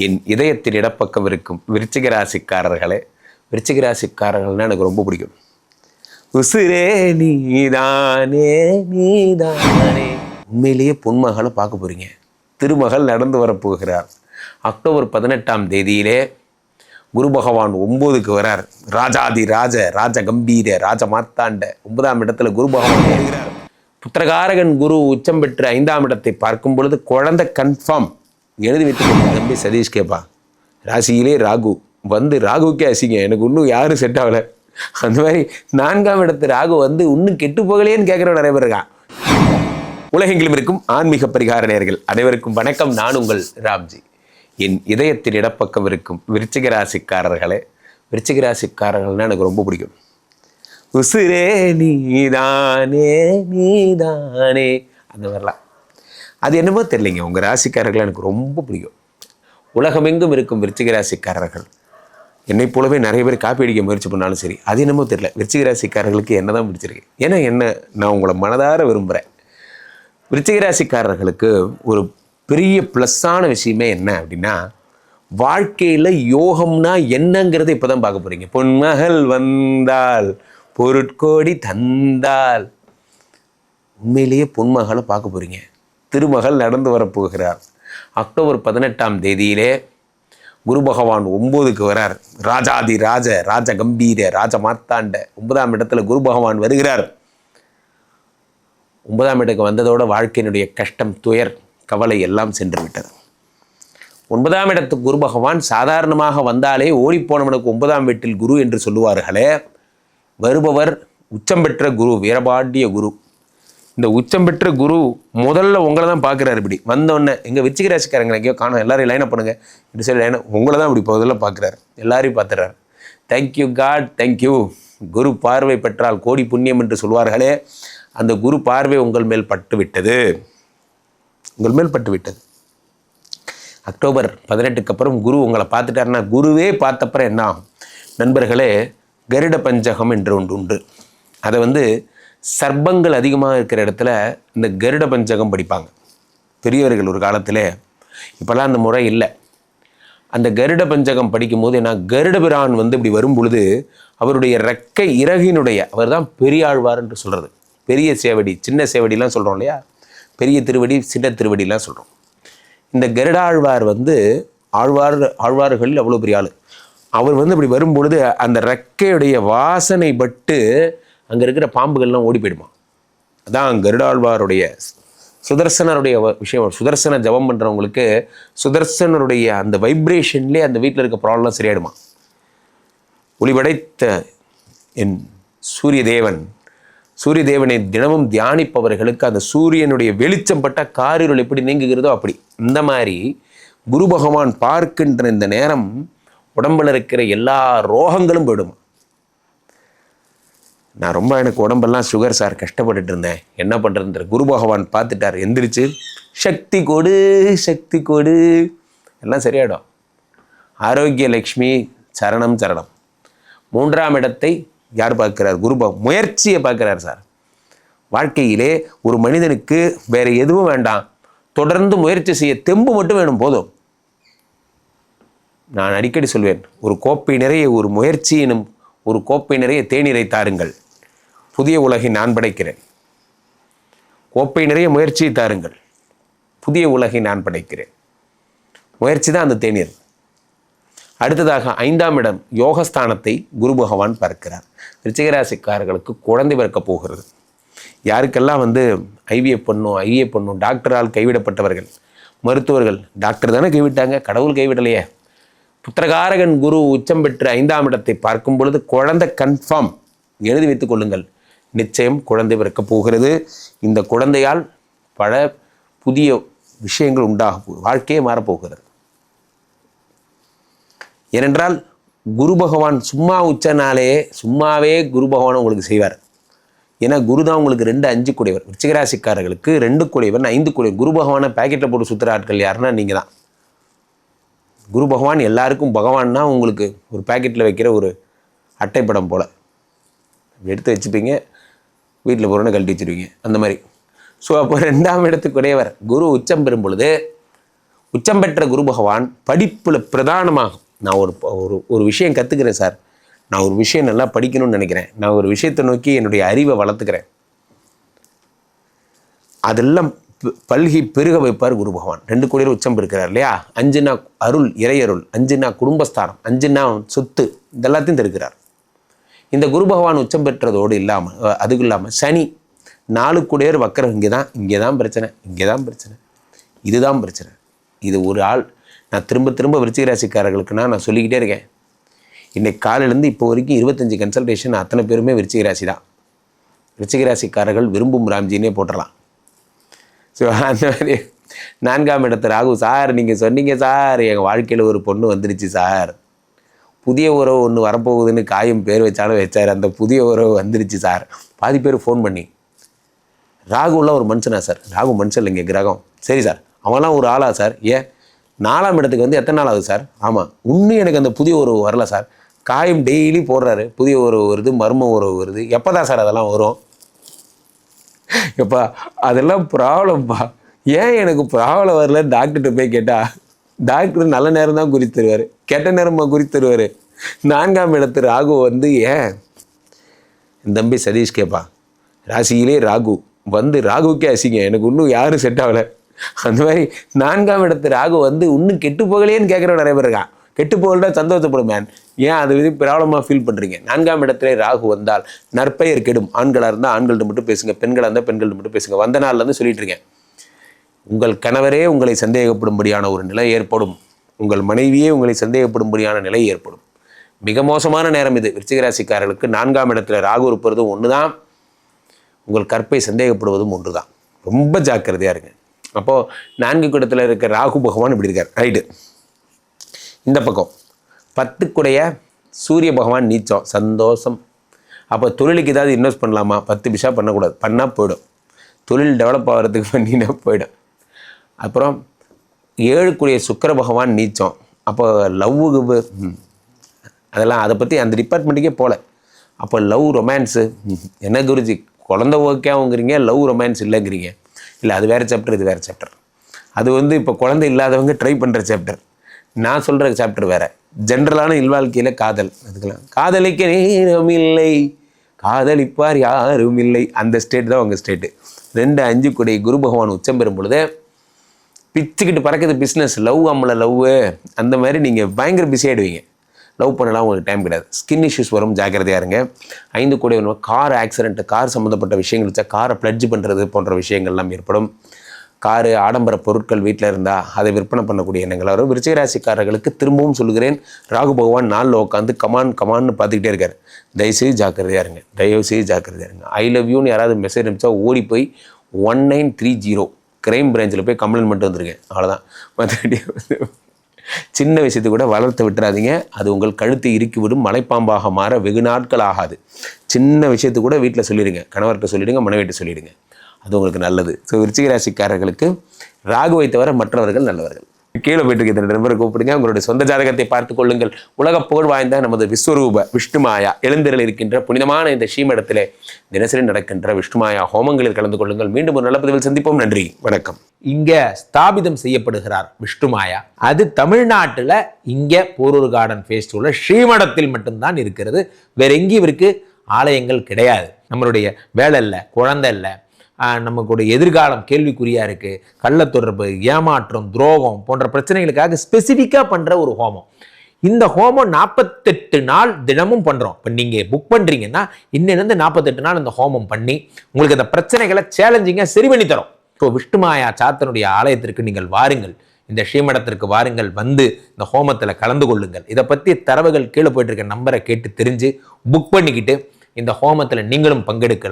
என் இதயத்தின் இடப்பக்கம் இருக்கும் விருச்சிக ராசிக்காரர்களே, விருச்சிக ராசிக்காரர்கள்னா எனக்கு ரொம்ப பிடிக்கும். உசுரே நீதானே நீதானே. உண்மையிலேயே பொன்மகளை பார்க்க போறீங்க. திருமகள் நடந்து வரப்போகிறார். அக்டோபர் 18ஆம் தேதியிலே குரு பகவான் 9க்கு வரார். ராஜாதி ராஜ ராஜ கம்பீர ராஜ மார்த்தாண்ட 9ஆம் இடத்துல குரு பகவான் வருகிறார். புத்திரகாரகன் குரு உச்சம் பெற்று 5ஆம் இடத்தை பார்க்கும் பொழுது குழந்தை கன்ஃபார்ம். எழுதி வைத்து தம்பி சதீஷ் கேப்பா, ராசியிலே ராகு வந்து ராகுக்கே அசிங்க, எனக்கு இன்னும் யாரும் செட் ஆகலை. அந்த மாதிரி 4ஆம் இடத்து ராகு வந்து இன்னும் கெட்டு போகலேன்னு கேட்குறவங்க நிறைய பேர் இருக்கான். உலகெங்கிலும் இருக்கும் ஆன்மீக பரிகார நேயர்கள் அனைவருக்கும் வணக்கம். நான் உங்கள் ராம்ஜி. என் இதயத்தின் இடப்பக்கம் இருக்கும் விருச்சிக ராசிக்காரர்களே, விருச்சிக ராசிக்காரர்கள்னா எனக்கு ரொம்ப பிடிக்கும். உசுரே நீதானே நீதானே, அந்த மாதிரிலாம். அது என்னமோ தெரியலைங்க, உங்கள் ராசிக்காரர்கள் எனக்கு ரொம்ப பிடிக்கும். உலகமெங்கும் இருக்கும் விருச்சிக ராசிக்காரர்கள் என்னை போலவே நிறைய பேர் காப்பி அடிக்க முயற்சி பண்ணாலும் சரி, அது என்னமோ தெரியல, விருச்சிக ராசிக்காரர்களுக்கு என்ன தான் பிடிச்சிருக்கு. ஏன்னா நான் உங்களை மனதார விரும்புகிறேன். விருச்சிக ராசிக்காரர்களுக்கு ஒரு பெரிய ப்ளஸ்ஸான விஷயமே என்ன அப்படின்னா, வாழ்க்கையில் யோகம்னா என்னங்கிறத இப்போ தான் பார்க்க போகிறீங்க. பொன்மகள் வந்தால் பொருட்கோடி தந்தால். உண்மையிலேயே பொன்மகளை பார்க்க போகிறீங்க. திருமகள் நடந்து வரப்போகிறார். அக்டோபர் 18ஆம் தேதியிலே குரு பகவான் 9க்கு வரார். ராஜாதி ராஜ ராஜ கம்பீர ராஜ மார்த்தாண்ட 9ஆம் இடத்துல குரு பகவான் வருகிறார். 9ஆம் இடத்துக்கு வந்ததோட வாழ்க்கையினுடைய கஷ்டம், துயர், கவலை எல்லாம் சென்று விட்டது. 9ஆம் இடத்துக்கு குரு பகவான் சாதாரணமாக வந்தாலே ஓடிப்போனவனுக்கு 9ஆம் வீட்டில் குரு என்று சொல்லுவார்களே, வருபவர் உச்சம் பெற்ற குரு, வீரபாண்டிய குரு. இந்த உச்சம் பெற்ற குரு முதல்ல உங்களை தான் பார்க்குறாரு. இப்படி வந்தோடனே எங்கள் விருச்சிக ராசிக்காரங்க எங்கேயோ காணும், எல்லாரையும் லைனை பண்ணுங்க, இப்படி சரி லைனை உங்களை தான் இப்படி முதல்ல பார்க்குறாரு, எல்லாரையும் பார்த்துறாரு. Thank you God, thank you. குரு பார்வை பெற்றால் கோடி புண்ணியம் என்று சொல்வார்களே, அந்த குரு பார்வை உங்கள் மேல் பட்டு விட்டது, உங்கள் மேல் பட்டு விட்டது. அக்டோபர் 18க்கு அப்புறம் குரு உங்களை பார்த்துட்டாருன்னா, குருவே பார்த்தப்பறம் என்ன ஆகும் நண்பர்களே? கருட பஞ்சகம் என்று ஒன்று உண்டு. அதை சர்ப்பங்கள் அதிகமாக இருக்கிற இடத்துல இந்த கருட பஞ்சகம் படிப்பாங்க பெரியவர்கள் ஒரு காலத்தில். இப்போல்லாம் அந்த முறை இல்லை. அந்த கருட பஞ்சகம் படிக்கும்போது ஏன்னா கருட பிரான் இப்படி வரும் பொழுது அவருடைய ரெக்கை இறகினுடைய, அவர் தான் பெரியாழ்வார் என்று சொல்கிறது. பெரிய சேவடி சின்ன சேவடிலாம் சொல்கிறோம் இல்லையா, பெரிய திருவடி சின்ன திருவடிலாம் சொல்கிறோம். இந்த கருடாழ்வார் ஆழ்வார்களில் அவ்வளோ பெரிய ஆள். அவர் இப்படி வரும்பொழுது அந்த ரெக்கையுடைய வாசனை பட்டு அங்கே இருக்கிற பாம்புகள்லாம் ஓடி போயிடுமா. அதான் கருடாழ்வாருடைய சுதர்சனருடைய விஷயம். சுதர்சன ஜபம் பண்ணுறவங்களுக்கு சுதர்சனருடைய அந்த வைப்ரேஷன்லேயே அந்த வீட்டில் இருக்க ப்ராப்ளம்லாம் சரியாயிடுமா. ஒளிபடைத்த என் சூரிய தேவனை தினமும் தியானிப்பவர்களுக்கு அந்த சூரியனுடைய வெளிச்சம் பட்ட காரிருள் எப்படி நீங்குகிறதோ அப்படி. இந்த மாதிரி குரு பகவான் பார்க்கின்ற இந்த நேரம் உடம்பில் இருக்கிற எல்லா ரோகங்களும் போயிடுமா. நான் ரொம்ப எனக்கு உடம்பெல்லாம் சுகர் சார், கஷ்டப்பட்டுட்டு இருந்தேன், என்ன பண்ணுறது, குரு பகவான் பார்த்துட்டார், எந்திரிச்சு சக்தி கொடு சக்தி கொடு, எல்லாம் சரியாயிடும். ஆரோக்கிய லக்ஷ்மி சரணம் சரணம். 3ஆம் இடத்தை யார் பார்க்கிறார்? குரு முயற்சியை பார்க்கிறார் சார். வாழ்க்கையிலே ஒரு மனிதனுக்கு வேறு எதுவும் வேண்டாம், தொடர்ந்து முயற்சி செய்ய தெம்பு மட்டும் வேணும், போதும். நான் அடிக்கடி சொல்வேன், ஒரு கோப்பை நிறைய ஒரு முயற்சி எனும் ஒரு கோப்பை நிறைய தேநீரை தாருங்கள், புதிய உலகை நான் படைக்கிறேன். கோப்பை நிறைய முயற்சியை தாருங்கள், புதிய உலகை நான் படைக்கிறேன். முயற்சி தான் அந்த தேநீர். அடுத்ததாக 5ஆம் இடம் யோகஸ்தானத்தை குரு பகவான் பார்க்கிறார். விருச்சிக ராசிக்காரர்களுக்கு குழந்தை பிறக்க போகிறது. யாருக்கெல்லாம் ஐவிஎஃப் பண்ணும் டாக்டரால் கைவிடப்பட்டவர்கள், மருத்துவர்கள், டாக்டர் தானே கைவிட்டாங்க, கடவுள் கைவிடலையே. புத்திரகாரகன் குரு உச்சம் பெற்று 5ஆம் இடத்தை பார்க்கும் பொழுது குழந்தை கன்ஃபார்ம். எழுதி வைத்துக் கொள்ளுங்கள், நிச்சயம் குழந்தை பிறக்கப் போகிறது. இந்த குழந்தையால் பல புதிய விஷயங்கள் உண்டாக வாழ்க்கையே மாறப்போகிறது. ஏனென்றால் குரு பகவான் சும்மா உச்சனாலே சும்மாவே குரு பகவான் உங்களுக்கு செய்வார். ஏன்னா குரு தான் உங்களுக்கு 2, 5 கூடியவர். விருச்சிகராசிக்காரர்களுக்கு 2 கூடியவர், 5 கூடியவர். குரு பகவானை பேக்கெட்டில் போட்டு சுற்றுற ஆட்கள் யாருன்னா நீங்கள் தான். குரு பகவான் எல்லாருக்கும் பகவான்னா உங்களுக்கு ஒரு பேக்கெட்டில் வைக்கிற ஒரு அட்டைப்படம் போல் எடுத்து வச்சுப்பீங்க, வீட்டில் போகிறோன்னு கழட்டி வச்சுருவீங்க, அந்த மாதிரி. ஸோ அப்போ 2ஆம் இடத்துக்குடையவர் குரு உச்சம் பெறும் பொழுது உச்சம் பெற்ற குரு பகவான் படிப்பில் பிரதானமாகும். நான் ஒரு விஷயம் கற்றுக்கிறேன் சார், நான் ஒரு விஷயம் நல்லா படிக்கணும்னு நினைக்கிறேன், நான் ஒரு விஷயத்தை நோக்கி என்னுடைய அறிவை வளர்த்துக்கிறேன், அதெல்லாம் பல்கி பெருக வைப்பார் குரு பகவான். 2 கோடியில் உச்சம் இருக்கிறார் இல்லையா? 5னா அருள், இறையருள், 5னா குடும்பஸ்தானம், 5னா சொத்து, இதெல்லாத்தையும் தருக்கிறார். இந்த குரு பகவான் உச்சம் பெற்றதோடு இல்லாமல் அதுக்கு இல்லாமல் சனி 4 கோடியர் வக்கரம். இங்கே தான் பிரச்சனை, இதுதான் பிரச்சனை. இது ஒரு ஆள் நான் திரும்ப விருச்சிக ராசிக்காரர்களுக்குன்னா நான் சொல்லிக்கிட்டே இருக்கேன். இன்னைக்கு காலையிலேருந்து இப்போ வரைக்கும் 25 கன்சல்டேஷன், அத்தனை பேருமே விருச்சிக ராசி தான். விருச்சிக ராசிக்காரர்கள் விரும்பும் ராம்ஜினே போட்டுடலாம். ஸோ அந்த மாதிரி 4ஆம் இடத்து ராகு, சார் நீங்கள் சொன்னீங்க சார், எங்கள் வாழ்க்கையில் ஒரு பொண்ணு வந்துருச்சு சார், புதிய உறவு ஒன்று வரப்போகுதுன்னு காயம் பேர் வச்சாலும் வச்சார், அந்த புதிய உறவு வந்துருச்சு சார். பாதி பேர் ஃபோன் பண்ணி, ராகுலாம் ஒரு மனுஷனா சார்? ராகு மனுஷன் இல்லைங்க, கிரகம். சரி சார், அவன்லாம் ஒரு ஆளா சார்? ஏன் 4ஆம் இடத்துக்கு வந்து எத்தனை நாள் ஆகுது சார்? ஆமாம், இன்னும் எனக்கு அந்த புதிய உறவு வரல சார். காயம் டெய்லி போடுறாரு, புதிய உறவு வருது, மர்ம உறவு வருது. எப்போ தான் சார் அதெல்லாம் வரும்? எப்பா அதெல்லாம் ப்ராப்ளம்ப்பா. ஏன் எனக்கு ப்ராப்ளம் வரல? டாக்டர்கிட்ட போய் கேட்டால் டாக்டர் நல்ல நேரம் தான் குறித்து தருவார், கெட்ட நேரமாக குறித்து தருவார். 4ஆம் இடத்து ராகு வந்து ஏன் என் தம்பி சதீஷ் கேட்பான், ராசியிலே ராகு வந்து ராகுக்கே அசிங்க, எனக்கு இன்னும் யாரும் செட் ஆகலை. அந்த மாதிரி 4ஆம் இடத்து ராகு வந்து இன்னும் கெட்டு போகலேன்னு கேட்குறவன் நிறைய பேர் இருக்கான். கெட்டு போகலன்னா சந்தோஷப்படும் மேன். ஏன் அது வந்து ப்ராப்ளமாக ஃபீல் பண்ணுறீங்க? 4ஆம் இடத்துல ராகு வந்தால் நற்பெயர் கெடும். ஆண்களாக இருந்தால் ஆண்கள்கிட்ட மட்டும் பேசுங்க, பெண்களாக இருந்தால் பெண்கள்கிட்ட மட்டும் பேசுங்க. வந்த நாள்லேருந்து சொல்லிட்டு இருக்கேன், உங்கள் கணவரே உங்களை சந்தேகப்படும்படியான ஒரு நிலை ஏற்படும், உங்கள் மனைவியே உங்களை சந்தேகப்படும்படியான நிலை ஏற்படும். மிக மோசமான நேரம் இது. விருச்சிக ராசிக்காரர்களுக்கு 4ஆம் இடத்துல ராகு இருப்பதும் ஒன்று தான், உங்கள் கற்பை சந்தேகப்படுவதும் ஒன்று தான். ரொம்ப ஜாக்கிரதையாக இருங்க. அப்போது 4 இடத்துல இருக்க ராகு பகவான் இப்படி இருக்கார், ரைட்டு. இந்த பக்கம் 10 சூரிய பகவான் நீச்சம், சந்தோஷம். அப்போ தொழிலுக்கு ஏதாவது இன்வெஸ்ட் பண்ணலாமா? 10 பைசா பண்ணக்கூடாது, பண்ணால் போயிடும். தொழில் டெவலப் ஆகிறதுக்கு பண்ணினா போயிடும். அப்புறம் 7 சுக்கிர பகவான் நீச்சம். அப்போ லவ்வுக்கு அதெல்லாம் அதை பற்றி அந்த டிபார்ட்மெண்ட்டுக்கே போகல. அப்போ லவ் ரொமான்ஸு என்ன குருஜி, குழந்தை ஓகேவுங்கிறீங்க, லவ் ரொமான்ஸ் இல்லைங்கிறீங்க. இல்லை, அது வேறு சாப்டர், இது வேறு சாப்டர். அது வந்து இப்போ குழந்தை இல்லாதவங்க ட்ரை பண்ணுற சாப்டர். நான் சொல்கிற சாப்டர் வேறு. ஜென்ரலான இல்வாழ்க்கையில் காதல், அதுக்கெல்லாம் காதலிக்க நேரம் இல்லை, காதலிப்பார் யாரும் இல்லை, அந்த ஸ்டேட் தான் உங்கள் ஸ்டேட்டு. 2 5 குரு பகவான் உச்சம் பெறும் பொழுது பிச்சுக்கிட்டு பறக்குது பிஸ்னஸ். லவ் அம்மளை லவ்வு அந்த மாதிரி நீங்கள் பயங்கர பிஸி ஆகிடுவீங்க. லவ் பண்ணலாம் உங்களுக்கு டைம் கிடையாது. ஸ்கின் இஷ்யூஸ் வரும், ஜாக்கிரதையாக இருங்க. 5 கார் ஆக்சிடென்ட், கார் சம்மந்தப்பட்ட விஷயங்கள் வச்சா காரை ப்ளட்ஜ் பண்ணுறது போன்ற விஷயங்கள்லாம் ஏற்படும். காரு ஆடம்பர பொருட்கள் வீட்டில் இருந்தால் அதை விற்பனை பண்ணக்கூடிய எண்ணங்கள் வரும். விருச்சிக ராசிக்காரர்களுக்கு திரும்பவும் சொல்கிறேன், ராகு பகவான் 4 உட்காந்து கமான்னு பார்த்துக்கிட்டே இருக்கார். தயவுசெய்து ஜாக்கிரதையாக இருங்க, தயவுசெய்து ஜாக்கிரதையாக இருங்க. ஐ லவ் யூன்னு யாராவது மெசேஜ் அனுப்பிச்சா ஓடி போய் 1930 கிரைம் பிரான்ச்சில் போய் கம்ப்ளைண்ட் பண்ணிட்டு வந்துருக்கேன். அவ்வளோதான். மற்றபடி சின்ன விஷயத்தை கூட வளர்த்து விட்டுறாதீங்க. அது உங்கள் கழுத்தை இறுக்கிவிடும், மலைப்பாம்பாக மாற வெகு நாட்கள் ஆகாது. சின்ன விஷயத்தை கூட வீட்டில் சொல்லிடுங்க, கணவர்கிட்ட சொல்லிவிடுங்க, மனைவிட்ட சொல்லிவிடுங்க. அது உங்களுக்கு நல்லது. ஸோ விருச்சிக ராசிக்காரர்களுக்கு ராகுவை தவிர மற்றவர்கள் நல்லவர்கள். கீழே போயிட்டு இருக்க 2 நம்பரை கூப்பிடுங்க, உங்களுடைய சொந்த ஜாதகத்தை பார்த்துக் கொள்ளுங்கள். உலக புகழ் வாய்ந்த நமது விஸ்வரூப விஷ்ணுமாயா எழுந்திரல் இருக்கின்ற புனிதமான இந்த ஸ்ரீமடத்திலே தினசரி நடக்கின்ற விஷ்ணுமாயா ஹோமங்களில் கலந்து கொள்ளுங்கள். மீண்டும் ஒரு நல்ல பதிவில் சந்திப்போம். நன்றி, வணக்கம். இங்க ஸ்தாபிதம் செய்யப்படுகிறார் விஷ்ணுமாயா. அது தமிழ்நாட்டில் இங்க போரூர் கார்டன் ஃபேஸ் 2ல ஸ்ரீமடத்தில் மட்டும்தான் இருக்கிறது. வேற எங்கேயும் இவருக்கு ஆலயங்கள் கிடையாது. நம்மளுடைய வேலை இல்லை, குழந்தை இல்லை, நமக்குடைய எதிர்காலம் கேள்விக்குறியா இருக்கு, கள்ள தொடர்பு, ஏமாற்றம், துரோகம் போன்ற பிரச்சனைகளுக்காக ஸ்பெசிஃபிக்காக பண்ற ஒரு ஹோமம். இந்த ஹோமம் 48 நாள் தினமும் பண்றோம். இப்போ நீங்க புக் பண்றீங்கன்னா இன்னிலிருந்து 48 நாள் இந்த ஹோமம் பண்ணி உங்களுக்கு அந்த பிரச்சனைகளை சேலஞ்சிங்கா சரி பண்ணி தரோம். இப்போ விஷ்ணுமாயா சாத்தனுடைய ஆலயத்திற்கு நீங்கள் வாருங்கள், இந்த ஸ்ரீமடத்திற்கு வாருங்கள், வந்து இந்த ஹோமத்தில் கலந்து கொள்ளுங்கள். இதை பற்றி தரவுகள் கீழே போயிட்டு இருக்க நம்பரை கேட்டு தெரிஞ்சு புக் பண்ணிக்கிட்டு இந்த ஹோமத்தில் நீங்களும் பங்கெடுக்கலாம்.